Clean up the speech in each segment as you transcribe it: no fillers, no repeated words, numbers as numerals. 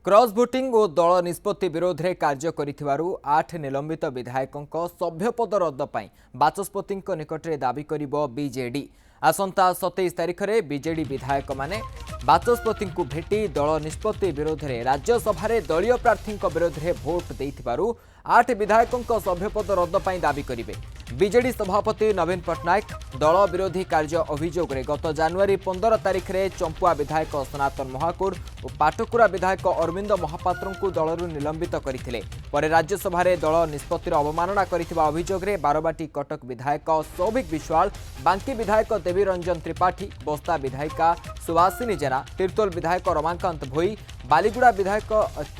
Cross voting और दल निष्पत्ति विरोध में कार्य करिथिबारु 8 निलंबित विधायकों सभ्य पद रद्द पाई बाचस्पति निकट में दाबी करिबो बीजेडी। आसंता 27 तारिख में बीजेडी विधायक माने बाचस्पति को भेटी दल निष्पत्ति विरोध में राज्यसभा दलीय प्रार्थी विरोध में भोट देथिबारु 8 विधायकों सभ्यपद रद्द पाई दाबी करिवे। बीजेडी सभापति नवीन पट्टनायक दल विरोधी कार्य अभियोग में गत जनवरी 15 तारिख में चंपुआ विधायक सनातन महाकुड़ और पाटकुरा विधायक अरविंद महापात्र को दलरू निलंबित करथिले। पर राज्यसभा दल निष्पत्तिर अवमानना करथिबा अभियोग में बारबाटी कटक विधायक सौभिक विश्वाल, बांकी विधायक देवी रंजन त्रिपाठी, बस्ता विधायिका सुभाषिनी जेना, तिर्तोल विधायक रमाकांत भोई, बालीगुड़ा विधायक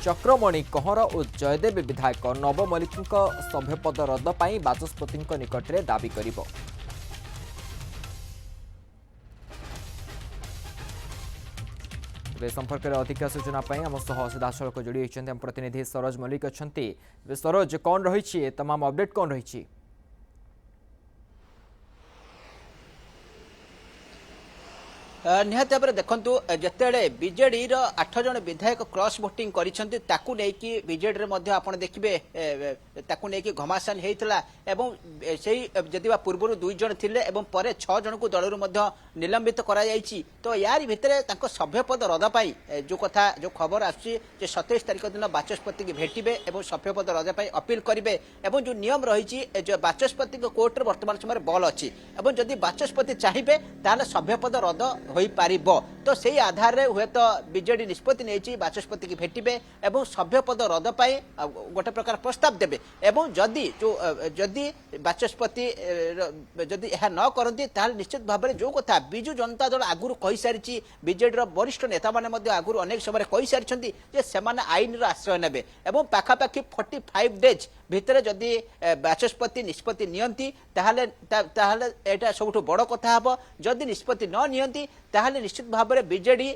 चक्रमणि कहर और जयदेव विधायक नव मल्लिक सभ्यपद रद्द पाई बाचस्पति निकट में दाबी करिबो। संपर्क में अधिक सूचना आम सह सीधासख जोड़ी होती प्रतिनिधि सरोज मल्लिक अच्छा। सरोज, कौन रही तमाम अपडेट कौन रही? निहत भाव में देखु जिते बीजेडी 8 जन विधायक क्रॉस भोटिंग करके बीजेडी आप देखिए घमासान होता जदि पूर्व 2 जन थिले एवं पर 6 जन को दलरू निलंबित तो यार भितर सभ्यपद रद्द पाई जो कथा जो खबर आसुची 27 तारिख दिन बाचस्पति की भेटे और सभ्यपद रद्द पाई अपील करेंगे। जो नियम रही बाचस्पति कोर्ट में वर्तमान समय बल अच्छी जदि बाचस्पति चाहिए ताले सभ्यपद रद्द होई पारिबो। तो सही आधार रे हुए तो बीजेडी निष्पत्ति नहीं बाचस्पति की भेटे और सभ्यपद रद्द पाई गोटे प्रकार प्रस्ताव देवे एवं जदि बाचस्पति जदि यह न करती निश्चित भाव में जो कथा बिजु जनता दल आगुरी कही सारी बीजेडी वरिष्ठ नेता मैंने आगुरी अनेक समय कही सारी आईन आश्रय नेबे एवं पाखापाखि 45 डेज भितर जदि बाचस्पति निष्पत्ति नियंती ताहले एटा सबुठ बड़ कथा हबो। जदि निष्पत्ति न नियंती ताहले निश्चित भाव में बीजेडी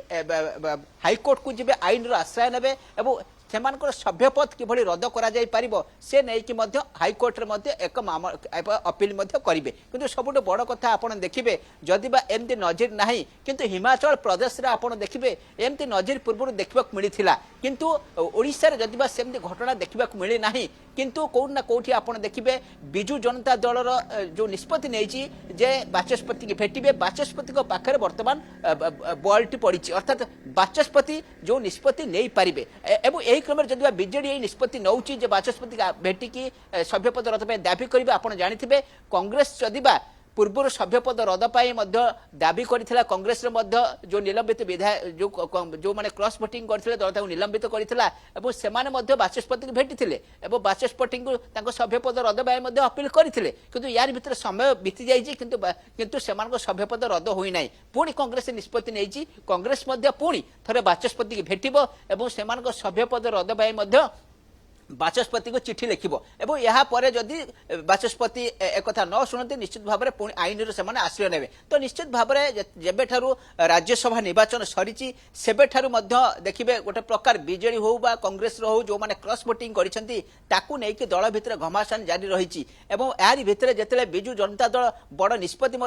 हाईकोर्ट को जिबे आईन आश्रय नेबे एवं सेमानकर सभ्यपद किभली रद्द करा जाई पारिबो से नहीं कि हाईकोर्ट रे एक अपील करेंगे। किंतु सबुठ बड़ कथा आपन देखिबे जदि बा एमती नजीर नाही किंतु हिमाचल प्रदेश रे आपन देखिबे एमती नजीर पूर्व देखा मिलता किंतु ओडिशा रे जदि बा सेमती घटना देखा मिली नाही किंतु कोउन ना कोठी आपन देखिबे बिजु जनता दलर जो निष्पत्ति नहीं जे बाचस्पति की भेटिबे बाचस्पति को पाखरे वर्तमान बॉल्टी पड़ी अर्थात बाचस्पति जो निष्पत्ति नहीं पारिबे एवं यही क्रम जदि बीजेडी निष्पत्ति नौ बाचस्पति भेटिकी सभ्यपद रद्द दाबी करेंगे। आप जानी कांग्रेस जदि पूर्व सभ्यपद रद्द पाई दाबी करथिला कांग्रेस जो निलंबित विधायक जो माने क्रॉस भोटिंग करथिले दल निलंबित करथिला एवं सेमाने बाचस्पति को भेटिथिले एवं बाचस्पति को सभ्यपद रद्द पाई अपील करथिले किंतु यार भितर समय बीती जाइछि किंतु सेमानको सभ्यपद रद्द होई नै। पुणी कांग्रेस निष्पत्ति नेछि कांग्रेस पुणी थरे बाचस्पति की भेटिबो एवं सेमानको सभ्यपद रद्द पाई बाचस्पति को चिठी लिखिबो एवं यहाँ पर जदि बाचस्पति एक कथा न शुणती निश्चित भाव में पुणी आईन से आश्रय नेबे। तो निश्चित भाव में जेबेठारु राज्यसभा निर्वाचन सरी सेबेठारु देखिए गोटे प्रकार बीजेडी हो बा कांग्रेस हो जो माने क्रॉस भोटिंग करिसेंती ताकू नेकी दल भितर घमासान जारी रही एवं यारी भितर जेतेले बिजु जनता दल बड़ निष्पत्ति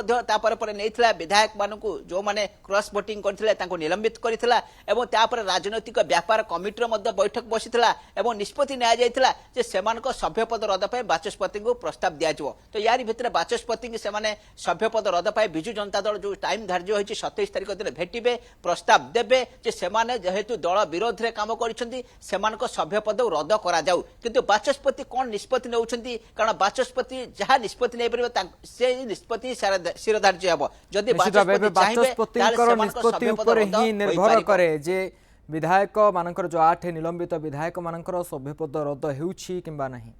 नैथिला विधायक मानकु जो माने क्रॉस भोटिंग करथिले तांको निलंबित करथिला एवं तापर राजनैतिक व्यापार कमिटीर बैठक बसिथिला एवं निष्पत्ति सभ्यपद रद्द पाई बाचस्पति को प्रस्ताव दिज्व। तो यार भितर बाचस्पति की सभ्यपद रद्द पाई बिजु जनता दल जो टाइम धार्य होती 27 तारिख दिन भेटे प्रस्ताव देवे जेहेतु दल विरोध में कम कर सभ्यपद रद्द करा जाऊ किंतु बाचस्पति कौन निष्पत्ति नौकरी कारण बाचस्पति जहाँ निष्पत्ति नहीं पारे से निष्पत्ति शिरोधार्य हम जदि निर्भर करे जे विधायक मानकर जो 8 निलंबित विधायक मानकर सभ्यपद रद्द हेउछि किंबा नहीं।